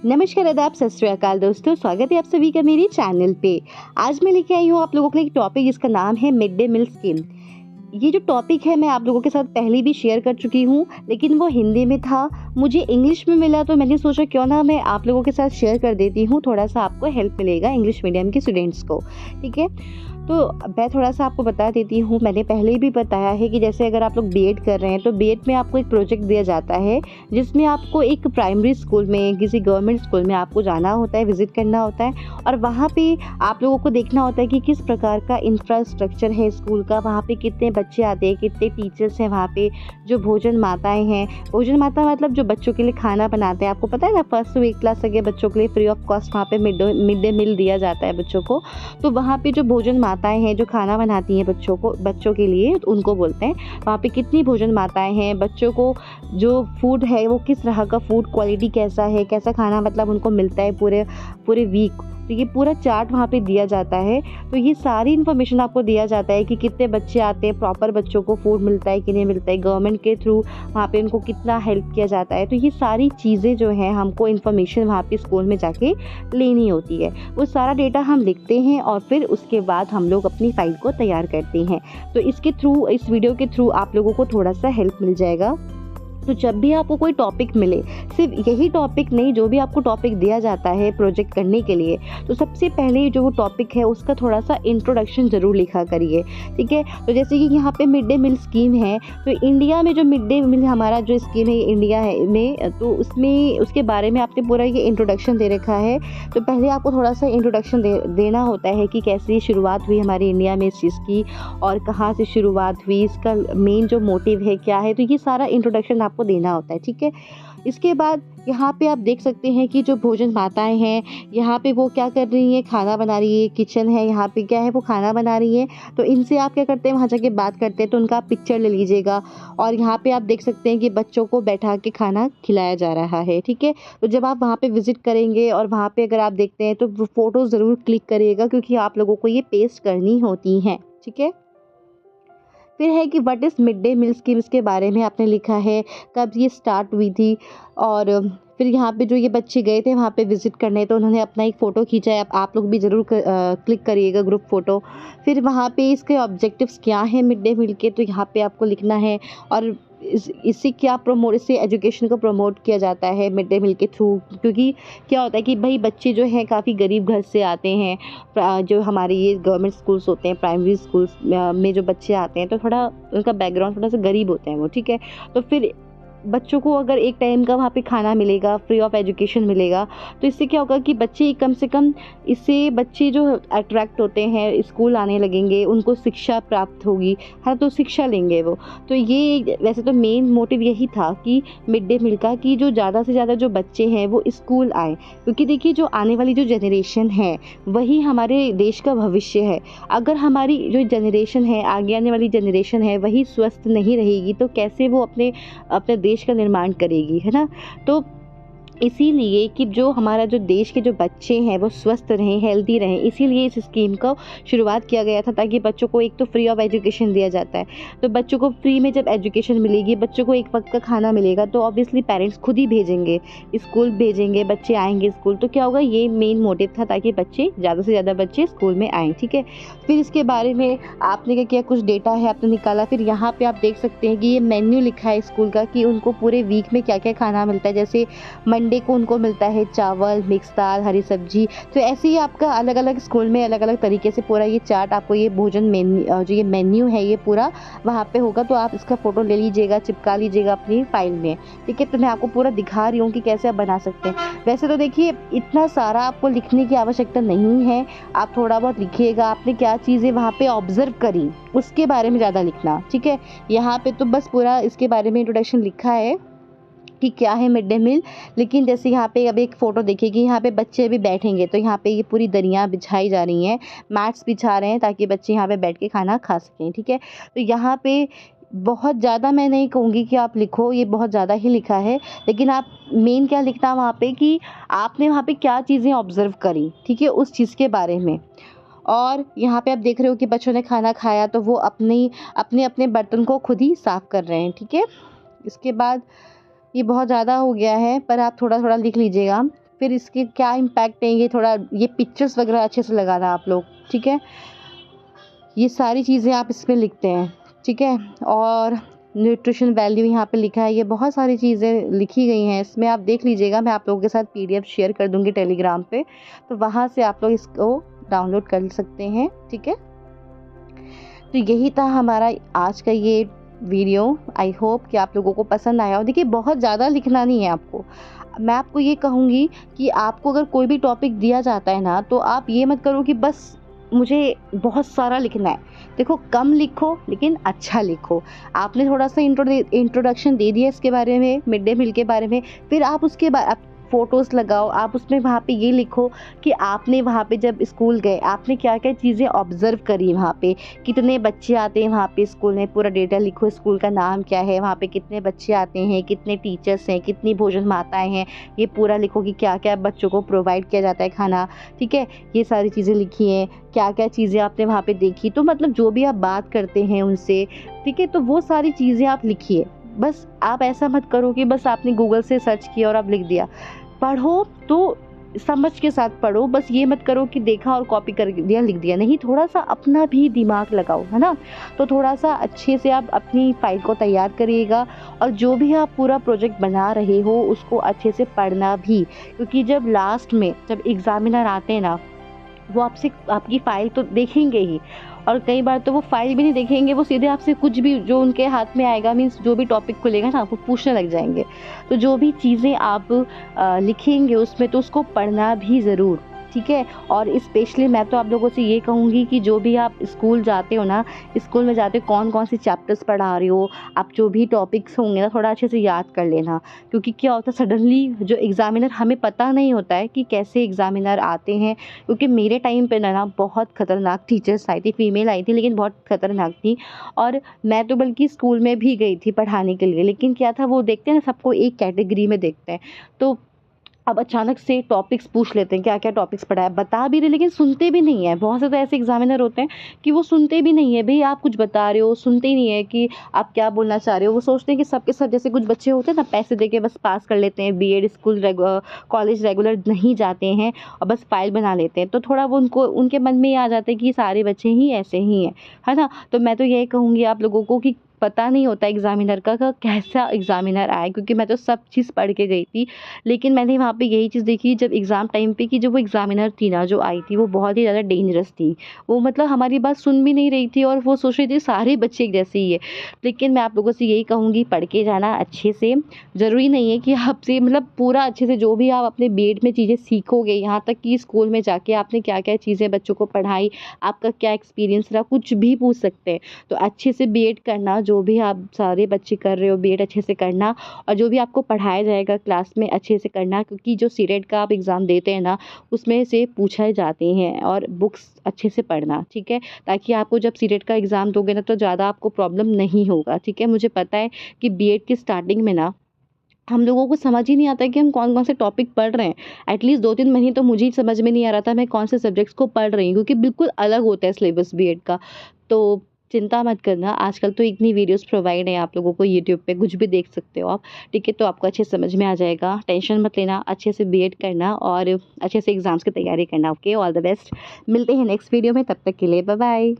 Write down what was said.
नमस्कार, आदाब, सत श्री अकाल दोस्तों। स्वागत है आप सभी का मेरे चैनल पे। आज मैं लेके आई हूँ आप लोगों के लिए एक टॉपिक जिसका नाम है मिड डे मील स्कीम। ये जो टॉपिक है मैं आप लोगों के साथ पहले भी शेयर कर चुकी हूँ, लेकिन वो हिंदी में था, मुझे इंग्लिश में मिला तो मैंने सोचा क्यों ना मैं आप लोगों के साथ शेयर कर देती हूँ। थोड़ा सा आपको हेल्प मिलेगा इंग्लिश मीडियम के स्टूडेंट्स को, ठीक है। तो मैं थोड़ा सा आपको बता देती हूँ। मैंने पहले भी बताया है कि जैसे अगर आप लोग बीएड कर रहे हैं तो बीएड में आपको एक प्रोजेक्ट दिया जाता है जिसमें आपको एक प्राइमरी स्कूल में, किसी गवर्नमेंट स्कूल में आपको जाना होता है, विजिट करना होता है और वहाँ पे आप लोगों को देखना होता है कि किस प्रकार का इंफ्रास्ट्रक्चर है स्कूल का, वहाँ पे कितने बच्चे आते हैं, कितने टीचर्स हैं, वहाँ पे जो भोजन माताएँ हैं, भोजन माता मतलब जो बच्चों के लिए खाना बनाते हैं। आपको पता है ना, 1st से 8th क्लास तक के बच्चों के लिए फ्री ऑफ कॉस्ट वहाँ पे मिड डे मील दिया जाता है बच्चों को। तो वहाँ पे जो भोजन माताएँ हैं जो खाना बनाती हैं बच्चों के लिए, उनको बोलते हैं। वहाँ पे कितनी भोजन माताएँ हैं, बच्चों को जो फूड है वो किस तरह का फूड क्वालिटी कैसा है, कैसा खाना मतलब उनको मिलता है पूरे वीक। तो ये पूरा चार्ट वहाँ पे दिया जाता है। तो ये सारी इन्फॉर्मेशन आपको दिया जाता है कि कितने बच्चे आते हैं, प्रॉपर बच्चों को फूड मिलता है कि नहीं मिलता है, गवर्नमेंट के थ्रू वहाँ पे उनको कितना हेल्प किया जाता है। तो ये सारी चीज़ें जो हैं हमको इन्फॉर्मेशन वहाँ पे स्कूल में जाके लेनी होती है। वो सारा डेटा हम लिखते हैं और फिर उसके बाद हम लोग अपनी फाइल को तैयार करते हैं। तो इसके थ्रू, इस वीडियो के थ्रू आप लोगों को थोड़ा सा हेल्प मिल जाएगा। तो जब भी आपको कोई टॉपिक मिले, सिर्फ यही टॉपिक नहीं, जो भी आपको टॉपिक दिया जाता है प्रोजेक्ट करने के लिए, तो सबसे पहले जो वो टॉपिक है उसका थोड़ा सा इंट्रोडक्शन ज़रूर लिखा करिए, ठीक है। तो जैसे कि यहाँ पे मिड डे मील स्कीम है, तो इंडिया में जो मिड डे मील हमारा जो स्कीम है इंडिया है में, तो उसमें उसके बारे में आपने पूरा ये इंट्रोडक्शन दे रखा है। तो पहले आपको थोड़ा सा इंट्रोडक्शन देना होता है कि कैसे शुरुआत हुई हमारी इंडिया में इस चीज़ की और कहाँ से शुरुआत हुई, इसका मेन जो मोटिव है क्या है। तो ये सारा इंट्रोडक्शन आपको देना होता है, ठीक है। इसके बाद यहाँ पे आप देख सकते हैं कि जो भोजन माताएं हैं, यहाँ पे वो क्या कर रही हैं, खाना बना रही है, किचन है, यहाँ पे क्या है, वो खाना बना रही है। तो इनसे आप क्या करते हैं, वहाँ जाके बात करते हैं, तो उनका आप पिक्चर ले लीजिएगा। और यहाँ पे आप देख सकते हैं कि बच्चों को बैठा के खाना खिलाया जा रहा है, ठीक है। तो जब आप वहाँ पे विजिट करेंगे और वहाँ पे अगर आप देखते हैं तो वो फ़ोटो ज़रूर क्लिक करिएगा, क्योंकि आप लोगों को ये पेस्ट करनी होती हैं, ठीक है। फिर है कि what is mid day meal scheme, इसके बारे में आपने लिखा है, कब ये स्टार्ट हुई थी। और फिर यहाँ पे जो ये बच्चे गए थे वहाँ पे विज़िट करने, तो उन्होंने अपना एक फ़ोटो खींचा है, आप लोग भी ज़रूर क्लिक करिएगा ग्रुप फ़ोटो। फिर वहाँ पे इसके ऑब्जेक्टिव्स क्या हैं मिड डे मील के, तो यहाँ पे आपको लिखना है। और इससे क्या इससे एजुकेशन को प्रमोट किया जाता है मिड डे मील के थ्रू, क्योंकि क्या होता है कि भाई बच्चे जो हैं काफ़ी गरीब घर से आते हैं। जो हमारे ये गवर्नमेंट स्कूल्स होते हैं, प्राइमरी स्कूल्स में जो बच्चे आते हैं, तो थोड़ा उनका बैकग्राउंड थोड़ा सा गरीब होते हैं वो, ठीक है। तो फिर बच्चों को अगर एक टाइम का वहाँ पे खाना मिलेगा, फ्री ऑफ एजुकेशन मिलेगा, तो इससे क्या होगा कि बच्चे कम से कम, इससे बच्चे जो अट्रैक्ट होते हैं स्कूल आने लगेंगे, उनको शिक्षा प्राप्त होगी, हाँ, तो शिक्षा लेंगे वो। तो ये वैसे तो मेन मोटिव यही था कि मिड डे मील का, कि जो ज़्यादा से ज़्यादा जो बच्चे हैं वो स्कूल आए, क्योंकि देखिए जो आने वाली जो जनरेशन है वही हमारे देश का भविष्य है। अगर हमारी जो जनरेशन है, आगे आने वाली जनरेशन है, वही स्वस्थ नहीं रहेगी तो कैसे वो अपने देश का निर्माण करेगी, है ना। तो इसीलिए कि जो हमारा जो देश के जो बच्चे हैं वो स्वस्थ रहें, हेल्दी रहें, इसीलिए इस स्कीम को शुरुआत किया गया था, ताकि बच्चों को एक तो फ्री ऑफ एजुकेशन दिया जाता है। तो बच्चों को फ्री में जब एजुकेशन मिलेगी, बच्चों को एक वक्त का खाना मिलेगा, तो ऑब्वियसली पेरेंट्स खुद ही भेजेंगे, स्कूल भेजेंगे, बच्चे आएंगे स्कूल। तो क्या होगा, ये मेन मोटिव था, ताकि बच्चे ज़्यादा से ज़्यादा बच्चे स्कूल में आएँ, ठीक है। फिर इसके बारे में आपने क्या किया, कुछ डेटा है आपने निकाला। फिर यहाँ पर आप देख सकते हैं कि ये मेन्यू लिखा है स्कूल का, कि उनको पूरे वीक में क्या क्या खाना मिलता है। जैसे मंडे को उनको मिलता है चावल, मिक्स दाल, हरी सब्जी। तो ऐसे ही आपका अलग अलग स्कूल में अलग अलग तरीके से पूरा ये चार्ट, आपको ये भोजन मेन्यू, जो ये मेन्यू है ये पूरा वहाँ पे होगा। तो आप इसका फ़ोटो ले लीजिएगा, चिपका लीजिएगा अपनी फाइल में, ठीक है। तो मैं आपको पूरा दिखा रही हूँ कि कैसे आप बना सकते हैं। वैसे तो देखिए इतना सारा आपको लिखने की आवश्यकता नहीं है, आप थोड़ा बहुत लिखिएगा, आपने क्या चीज़ें वहाँ पे ऑब्जर्व करी उसके बारे में ज़्यादा लिखना, ठीक है। यहाँ पे तो बस पूरा इसके बारे में इंट्रोडक्शन लिखा है कि क्या है मिड डे मील। लेकिन जैसे यहाँ पे अब एक फ़ोटो देखिए कि यहाँ पे बच्चे भी बैठेंगे, तो यहाँ पे ये पूरी दरियाँ बिछाई जा रही हैं, मैट्स बिछा रहे हैं, ताकि बच्चे यहाँ पे बैठ के खाना खा सकें, ठीक है। तो यहाँ पे बहुत ज़्यादा मैं नहीं कहूँगी कि आप लिखो, ये बहुत ज़्यादा ही लिखा है, लेकिन आप मेन क्या लिखना वहाँ पे कि आपने वहाँ पे क्या चीज़ें ऑब्ज़र्व करी, ठीक है, उस चीज़ के बारे में। और यहाँ पे आप देख रहे हो कि बच्चों ने खाना खाया, तो वो अपने अपने बर्तन को खुद ही साफ़ कर रहे हैं, ठीक है। इसके बाद ये बहुत ज़्यादा हो गया है, पर आप थोड़ा थोड़ा लिख लीजिएगा। फिर इसके क्या इम्पैक्ट है, ये थोड़ा ये पिक्चर्स वगैरह अच्छे से लगाना आप लोग, ठीक है। ये सारी चीज़ें आप इसमें लिखते हैं, ठीक है। और न्यूट्रिशन वैल्यू यहाँ पे लिखा है, ये बहुत सारी चीज़ें लिखी गई हैं इसमें, आप देख लीजिएगा। मैं आप लोगों के साथ पीडीएफ शेयर कर दूँगी टेलीग्राम पे, तो वहाँ से आप लोग इसको डाउनलोड कर सकते हैं, ठीक है। तो यही था हमारा आज का ये वीडियो। आई होप कि आप लोगों को पसंद आया हो। देखिए, बहुत ज़्यादा लिखना नहीं है आपको। मैं आपको ये कहूँगी कि आपको अगर कोई भी टॉपिक दिया जाता है ना, तो आप ये मत करो कि बस मुझे बहुत सारा लिखना है। देखो, कम लिखो लेकिन अच्छा लिखो। आपने थोड़ा-सा इंट्रोडक्शन दे दिया इसके बारे में, मिड डे मील के बारे में, फिर आप उसके आप फ़ोटोज़ लगाओ, आप उसमें वहाँ पे ये लिखो कि आपने वहाँ पे जब स्कूल गए, आपने क्या-क्या चीज़ें ऑब्ज़र्व करी वहाँ पे, कितने बच्चे आते हैं वहाँ पे स्कूल में, पूरा डेटा लिखो, स्कूल का नाम क्या है, वहाँ पे कितने बच्चे आते हैं, कितने टीचर्स हैं, कितनी भोजन माताएँ हैं, ये पूरा लिखो कि क्या-क्या बच्चों को प्रोवाइड किया जाता है खाना, ठीक है। ये सारी चीज़ें लिखी हैं, क्या-क्या चीज़ें आपने वहाँ पे देखी, तो मतलब जो भी आप बात करते हैं उनसे, ठीक है, तो वो सारी चीज़ें आप लिखिए। बस आप ऐसा मत करो कि बस आपने गूगल से सर्च किया और आप लिख दिया। पढ़ो तो समझ के साथ पढ़ो, बस ये मत करो कि देखा और कॉपी कर दिया, लिख दिया। नहीं, थोड़ा-सा अपना भी दिमाग लगाओ, है ना? तो थोड़ा-सा अच्छे से आप अपनी फ़ाइल को तैयार करिएगा, और जो भी आप पूरा प्रोजेक्ट बना रहे हो, उसको अच्छे से पढ़ना भी। क्योंकि जब लास्ट में जब एग्ज़ामिनर आते हैं ना, वो आपसे आपकी फ़ाइल तो देखेंगे ही, और कई बार तो वो फ़ाइल भी नहीं देखेंगे, वो सीधे आपसे कुछ भी जो उनके हाथ में आएगा, मीन्स जो भी टॉपिक खुलेगा ना, वो पूछने लग जाएँगे। तो जो भी चीज़ें आप लिखेंगे उसमें, तो उसको पढ़ना भी ज़रूर, ठीक है। और स्पेशली मैं तो आप लोगों से ये कहूँगी कि जो भी आप स्कूल जाते हो ना, स्कूल में जाते कौन-कौन से चैप्टर्स पढ़ा रहे हो, आप जो भी टॉपिक्स होंगे ना, थोड़ा अच्छे से याद कर लेना। क्योंकि क्या होता है, सडनली जो एग्ज़ामिनर, हमें पता नहीं होता है कि कैसे एग्ज़ामिनर आते हैं। क्योंकि मेरे टाइम पे ना बहुत खतरनाक टीचर्स आई थी, फीमेल आई थी, लेकिन बहुत खतरनाक थी। और मैं तो बल्कि स्कूल में भी गई थी पढ़ाने के लिए, लेकिन क्या था, वो देखते हैं ना, सबको एक कैटेगरी में देखते हैं। तो अब अचानक से टॉपिक्स पूछ लेते हैं, क्या-क्या टॉपिक्स पढ़ा है, बता भी रहे लेकिन सुनते भी नहीं हैं। बहुत से तो ऐसे एग्ज़ामिनर होते हैं कि वो सुनते भी नहीं है। भई, आप कुछ बता रहे हो, सुनते ही नहीं है कि आप क्या बोलना चाह रहे हो। वो सोचते हैं कि सब के सब, जैसे कुछ बच्चे होते हैं ना, पैसे देके बस पास कर लेते हैं, बीएड स्कूल कॉलेज रेगुलर नहीं जाते हैं और बस फ़ाइल बना लेते हैं। तो थोड़ा वो उनको, उनके मन में ये आ जाता है कि सारे बच्चे ही ऐसे ही हैं, है ना? तो मैं तो यही कहूँगी आप लोगों को कि पता नहीं होता एग्ज़ामिनर का कैसा एग्ज़ामिनर आए, क्योंकि मैं तो सब चीज़ पढ़ के गई थी। लेकिन मैंने वहाँ पे यही चीज़ देखी जब एग्ज़ाम टाइम पे, कि जो वो एग्ज़ामिनर थी ना, जो आई थी, वो बहुत ही ज़्यादा डेंजरस थी। वो मतलब हमारी बात सुन भी नहीं रही थी, और वो सोच रही थी सारे बच्चे एक जैसे ही है। लेकिन मैं आप लोगों से यही कहूँगी, पढ़ के जाना अच्छे से। ज़रूरी नहीं है कि आपसे मतलब पूरा अच्छे से जो भी आप अपने बीएड में चीज़ें सीखोगे, यहाँ तक कि स्कूल में जाके आपने क्या-क्या चीज़ें बच्चों को पढ़ाई, आपका क्या एक्सपीरियंस रहा, कुछ भी पूछ सकते हैं। तो अच्छे से बीएड करना, जो भी आप सारे बच्चे कर रहे हो, बीएड अच्छे से करना, और जो भी आपको पढ़ाया जाएगा क्लास में अच्छे से करना। क्योंकि जो सीटेट का आप एग्ज़ाम देते हैं ना, उसमें से पूछे जाते हैं, और बुक्स अच्छे से पढ़ना, ठीक है। ताकि आपको जब सीटेट का एग्ज़ाम दोगे ना, तो ज़्यादा आपको प्रॉब्लम नहीं होगा, ठीक है। मुझे पता है कि बीएड की स्टार्टिंग में ना, हम लोगों को समझ ही नहीं आता है कि हम कौन-कौन से टॉपिक पढ़ रहे हैं। एटलीस्ट 2-3 महीने तो मुझे ही समझ में नहीं आ रहा था मैं कौन से सब्जेक्ट्स को पढ़ रही हूँ, क्योंकि बिल्कुल अलग होता है सिलेबस बीएड का। तो चिंता मत करना, आजकल तो इतनी वीडियोज़ प्रोवाइड हैं आप लोगों को यूट्यूब पे, कुछ भी देख सकते हो आप, ठीक है। तो आपको अच्छे से समझ में आ जाएगा, टेंशन मत लेना, अच्छे से बीएड करना और अच्छे से एग्ज़ाम्स की तैयारी करना। Okay, all the best. मिलते हैं नेक्स्ट वीडियो में, तब तक के लिए बाय बाय।